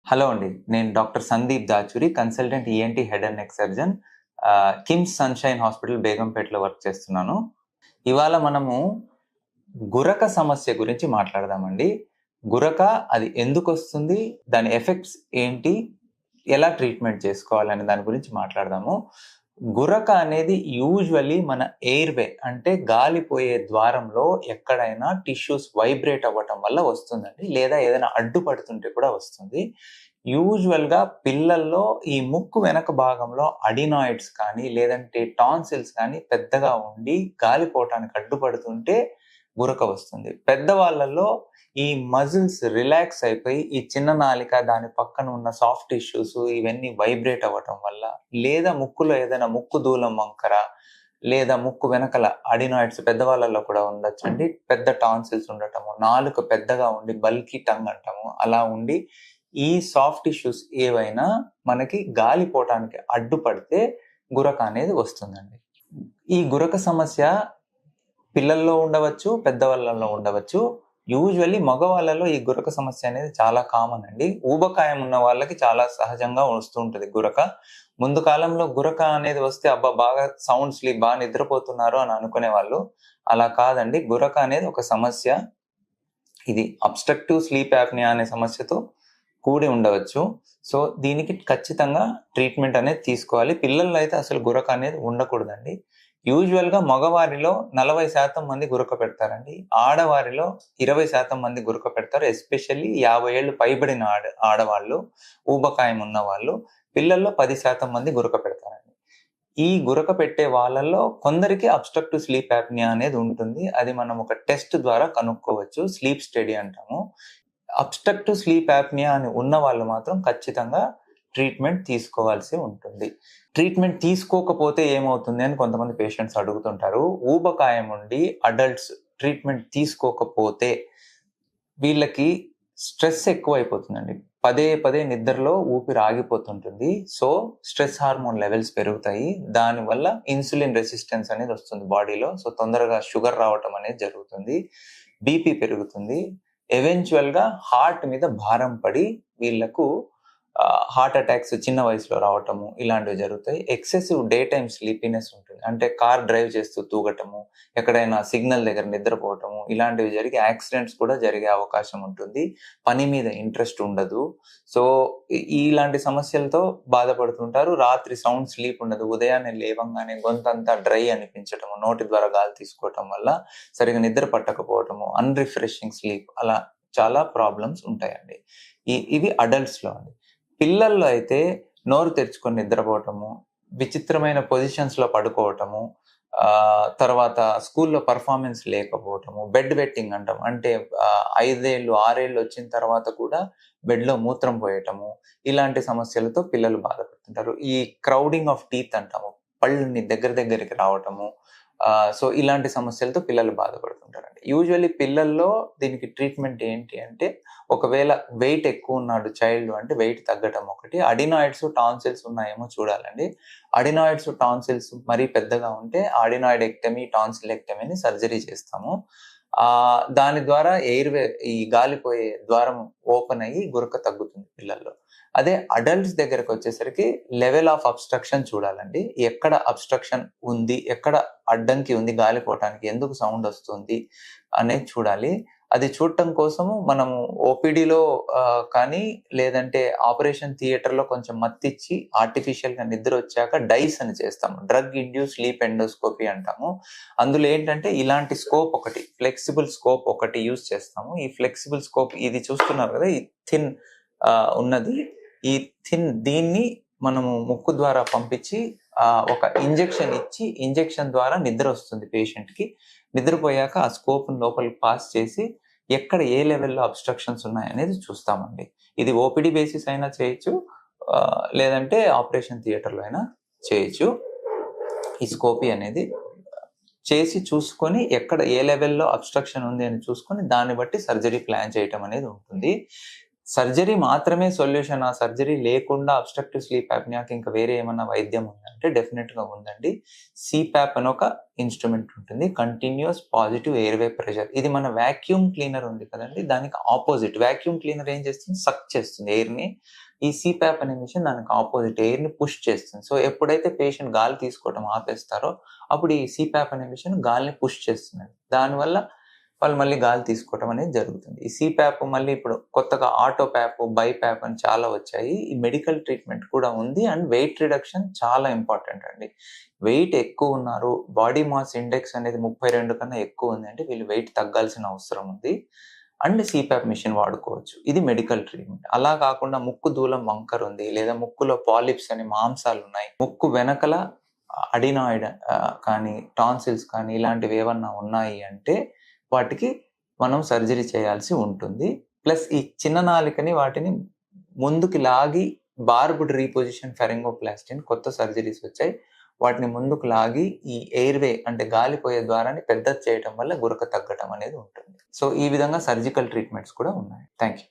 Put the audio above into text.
Hello అండి. నేను doctor Sandeep Dachuri, consultant ENT head and neck surgeon. KIMS Sunshine hospital బేగంపేటలో work చేస్తున్నాను. ఇవాళ మనము గురక సమస్య గురించి మాట్లాడదామండి. గురక అది ఎందుకొస్తుంది? దాని ఎఫెక్ట్స్ ఏంటి? ఎలా ట్రీట్మెంట్ చేసుకోవాలనే దాని గురించి మాట్లాడదాము. గురక అనేది యూజువల్లీ మన ఎయిర్‌వే అంటే గాలిపోయే ద్వారంలో ఎక్కడైనా టిష్యూస్ వైబ్రేట్ అవ్వటం వల్ల వస్తుందండి. లేదా ఏదైనా అడ్డుపడుతుంటే కూడా వస్తుంది. యూజువల్‌గా పిల్లల్లో ఈ ముక్కు వెనక భాగంలో అడినాయిడ్స్ కానీ, లేదంటే టాన్సిల్స్ కానీ పెద్దగా ఉండి గాలిపోవటానికి అడ్డుపడుతుంటే గురక వస్తుంది. పెద్దవాళ్ళలో ఈ మజిల్స్ రిలాక్స్ అయిపోయి ఈ చిన్న నాలిక దాని పక్కన ఉన్న సాఫ్ట్ టిష్యూస్ ఇవన్నీ వైబ్రేట్ అవ్వటం వల్ల, లేదా ముక్కులో ఏదైనా ముక్కు దూలం వంకర, లేదా ముక్కు వెనకల అడినాయిడ్స్ పెద్దవాళ్ళలో కూడా ఉండొచ్చండి. పెద్ద టాన్సిల్స్ ఉండటము, నాలుక పెద్దగా ఉండి బల్కీ టంగ్ అంటాము. అలా ఉండి ఈ సాఫ్ట్ టిష్యూస్ ఏవైనా మనకి గాలిపోవటానికి అడ్డుపడితే గురక అనేది వస్తుందండి. ఈ గురక సమస్య పిల్లల్లో ఉండవచ్చు, పెద్దవాళ్ళలో ఉండవచ్చు. యూజువల్లీ మగవాళ్ళలో ఈ గురక సమస్య అనేది చాలా కామన్ అండి. ఊబకాయం ఉన్న వాళ్ళకి చాలా సహజంగా వస్తూ ఉంటది గురక. ముందు కాలంలో గురక అనేది వస్తే అబ్బా! బాగా సౌండ్ స్లీప్ బాగా నిద్రపోతున్నారు అని అనుకునేవాళ్ళు. అలా కాదండి. గురక అనేది ఒక సమస్య. ఇది అబ్స్ట్రక్టివ్ స్లీప్ యాప్నియా అనే సమస్యతో కూడి ఉండవచ్చు. సో, దీనికి ఖచ్చితంగా ట్రీట్మెంట్ అనేది తీసుకోవాలి. పిల్లల్లో అయితే అసలు గురక అనేది ఉండకూడదండి. యూజువల్‌గా మగవారిలో 40% మంది గురక పెడతారండి. ఆడవారిలో 20% మంది గురక పెడతారు. ఎస్పెషల్లీ 50 ఏళ్ళు పైబడిన ఆడవాళ్ళు, ఊబకాయం ఉన్నవాళ్ళు. పిల్లల్లో 10% మంది గురక పెడతారండి. ఈ గురక పెట్టే వాళ్ళల్లో కొందరికి అబ్స్ట్రక్టివ్ స్లీప్ యాప్నియా అనేది ఉంటుంది. అది మనం ఒక టెస్ట్ ద్వారా కనుక్కోవచ్చు. స్లీప్ స్టడీ అంటాము. అబ్స్ట్రక్టివ్ స్లీప్ యాప్నియా అని ఉన్న వాళ్ళు మాత్రం ఖచ్చితంగా ట్రీట్మెంట్ తీసుకోవాల్సి ఉంటుంది. ట్రీట్మెంట్ తీసుకోకపోతే ఏమవుతుంది అని కొంతమంది పేషెంట్స్ అడుగుతుంటారు. ఊబకాయం ఉండి అడల్ట్స్ ట్రీట్మెంట్ తీసుకోకపోతే వీళ్ళకి స్ట్రెస్ ఎక్కువైపోతుందండి. పదే పదే నిద్రలో ఊపిరి ఆగిపోతుంటుంది. సో, స్ట్రెస్ హార్మోన్ లెవెల్స్ పెరుగుతాయి. దానివల్ల ఇన్సులిన్ రెసిస్టెన్స్ అనేది వస్తుంది బాడీలో. సో, తొందరగా షుగర్ రావటం అనేది జరుగుతుంది. బీపీ పెరుగుతుంది. ఎవెన్చువల్‌గా హార్ట్ మీద భారం పడి వీళ్ళకు హార్ట్ అటాక్స్ చిన్న వయసులో రావటము ఇలాంటివి జరుగుతాయి. ఎక్సెసివ్ డే టైమ్ స్లీపీనెస్ ఉంటుంది. అంటే కార్ డ్రైవ్ చేస్తూ తూగటము, ఎక్కడైనా సిగ్నల్ దగ్గర నిద్రపోవటము ఇలాంటివి జరిగి యాక్సిడెంట్స్ కూడా జరిగే అవకాశం ఉంటుంది. పని మీద ఇంట్రెస్ట్ ఉండదు. సో, ఇలాంటి సమస్యలతో బాధపడుతుంటారు. రాత్రి సౌండ్ స్లీప్ ఉండదు. ఉదయాన్నే లేవంగానే గొంతంతా డ్రై అనిపించటము, నోటి ద్వారా గాలి తీసుకోవటం వల్ల సరిగ్గా నిద్ర పట్టకపోవటము, అన్‌రిఫ్రెషింగ్ స్లీప్ అలా చాలా ప్రాబ్లమ్స్ ఉంటాయండి. ఇవి అడల్ట్స్‌లో అండి. పిల్లల్లో అయితే నోరు తెరుచుకొని నిద్రపోవటము, విచిత్రమైన పొజిషన్స్‌లో పడుకోవటము, తర్వాత స్కూల్‌లో పెర్ఫార్మన్స్ లేకపోవటము, బెడ్ వెట్టింగ్ అంటాం. అంటే 5 ఏళ్ళు, 6 ఏళ్ళు వచ్చిన తర్వాత కూడా బెడ్‌లో మూత్రం పోయటము, ఇలాంటి సమస్యలతో పిల్లలు బాధపడుతుంటారు. ఈ క్రౌడింగ్ ఆఫ్ టీత్ అంటాము. పళ్ళుని దగ్గరికి రావటము. సో, ఇలాంటి సమస్యలతో పిల్లలు బాధపడుతుంటారండి. యూజువల్లీ పిల్లల్లో దీనికి ట్రీట్మెంట్ ఏంటి అంటే, ఒకవేళ వెయిట్ ఎక్కువున్నాడు చైల్డ్ అంటే వెయిట్ తగ్గటం ఒకటి. అడినాయిడ్స్, టాన్సిల్స్ ఉన్నాయేమో చూడాలండి. అడినాయిడ్స్, టాన్సిల్స్ మరీ పెద్దగా ఉంటే అడినాయిడెక్టమీ, టాన్సిలెక్టమీ అని సర్జరీ చేస్తాము. దాని ద్వారా ఎయిర్‌వే ఈ గాలిపోయే ద్వారం ఓపెన్ అయ్యి గురక తగ్గుతుంది పిల్లల్లో. అదే అడల్ట్స్ దగ్గరకొచ్చేసరికి లెవెల్ ఆఫ్ అబ్‌స్ట్రక్షన్ చూడాలండి. ఎక్కడ అబ్‌స్ట్రక్షన్ ఉంది? ఎక్కడ అడ్డంకి ఉంది గాలిపోవటానికి? ఎందుకు సౌండ్ వస్తుంది? అనేది చూడాలి. అది చూడటం కోసము మనము ఓపీడీలో కానీ లేదంటే ఆపరేషన్ థియేటర్‌లో కొంచెం మత్తిచ్చి ఆర్టిఫిషియల్‌గా నిద్రొచ్చాక డైస్ అని చేస్తాము. డ్రగ్ ఇండ్యూస్డ్ స్లీప్ ఎండోస్కోపీ అంటాము. అందులో ఏంటంటే ఇలాంటి స్కోప్ ఒకటి, ఫ్లెక్సిబుల్ స్కోప్ ఒకటి యూజ్ చేస్తాము. ఈ ఫ్లెక్సిబుల్ స్కోప్ ఇది చూస్తున్నారు కదా! ఈ థిన్ ఉన్నది. ఈ దీన్ని మనము ముక్కు ద్వారా పంపించి ఒక ఇంజెక్షన్ ఇచ్చి, ఇంజెక్షన్ ద్వారా నిద్రొస్తుంది పేషెంట్‌కి. నిద్రపోయాక ఆ స్కోప్‌ని లోపలికి పాస్ చేసి ఎక్కడ ఏ లెవెల్‌లో అబ్‌స్ట్రక్షన్స్ ఉన్నాయనేది చూస్తామండి. ఇది ఓపీడీ బేసిస్ అయినా చేయొచ్చు. లేదంటే ఆపరేషన్ థియేటర్‌లో అయినా చేయొచ్చు. ఈ స్కోపీ అనేది చేసి చూసుకొని ఎక్కడ ఏ లెవెల్‌లో అబ్‌స్ట్రక్షన్ ఉంది అని చూసుకొని దాన్ని బట్టి సర్జరీ ప్లాన్ చేయటం అనేది ఉంటుంది. సర్జరీ మాత్రమే సొల్యూషన్. ఆ సర్జరీ లేకుండా అబ్స్ట్రక్టివ్ స్లీప్ అప్నియాకి ఇంకా వేరే ఏమన్నా వైద్యం ఉందంటే డెఫినెట్‌గా ఉందండి. సీపాప్ అని ఒక ఇన్‌స్ట్రుమెంట్ ఉంటుంది. Continuous positive airway pressure. ఇది మన వాక్యూమ్ క్లీనర్ ఉంది కదండీ! దానికి ఆపోజిట్. వాక్యూమ్ క్లీనర్ ఏం చేస్తుంది? సక్ చేస్తుంది ఎయిర్‌ని. ఈ సీపాప్ అనే మిషన్ దానికి ఆపోజిట్ ఎయిర్‌ని పుష్ చేస్తుంది. సో, ఎప్పుడైతే పేషెంట్ గాలి తీసుకోవడం ఆపేస్తారో అప్పుడు ఈ సీపాప్ అనే మిషన్ గాలిని పుష్ చేస్తుందండి. దానివల్ల వాళ్ళు మళ్ళీ గాలి తీసుకోవటం అనేది జరుగుతుంది. ఈ సీపాప్ మళ్ళీ ఇప్పుడు కొత్తగా ఆటోపాప్, బైపాప్ అని చాలా వచ్చాయి. ఈ మెడికల్ ట్రీట్మెంట్ కూడా ఉంది. అండ్ వెయిట్ రిడక్షన్ చాలా ఇంపార్టెంట్ అండి. వెయిట్ ఎక్కువ ఉన్నారు, బాడీ మాస్ ఇండెక్స్ అనేది 32 కన్నా ఎక్కువ ఉంది అంటే వీళ్ళు వెయిట్ తగ్గాల్సిన అవసరం ఉంది. అండ్ సీపాప్ మిషన్ వాడుకోవచ్చు. ఇది మెడికల్ ట్రీట్మెంట్. అలా కాకుండా ముక్కు దూలం వంకర ఉంది, లేదా ముక్కులో పాలిప్స్ అని మాంసాలు ఉన్నాయి, ముక్కు వెనకల అడినాయిడ్ కానీ టాన్సిల్స్ కానీ ఇలాంటివి ఏమన్నా ఉన్నాయి అంటే వాటికి మనం సర్జరీ చేయాల్సి ఉంటుంది. ప్లస్ ఈ చిన్న నాలికని వాటిని ముందుకు లాగి బార్బ్డ్ రీపొజిషన్ ఫెరింగోప్లాస్టీ అని కొత్త సర్జరీస్ వచ్చాయి. వాటిని ముందుకు లాగి ఈ ఎయిర్‌వే అంటే గాలి పోయే ద్వారాన్ని పెద్దది చేయటం వల్ల గురక తగ్గటం అనేది ఉంటుంది. సో, ఈ విధంగా సర్జికల్ ట్రీట్మెంట్స్ కూడా ఉన్నాయి. Thank you.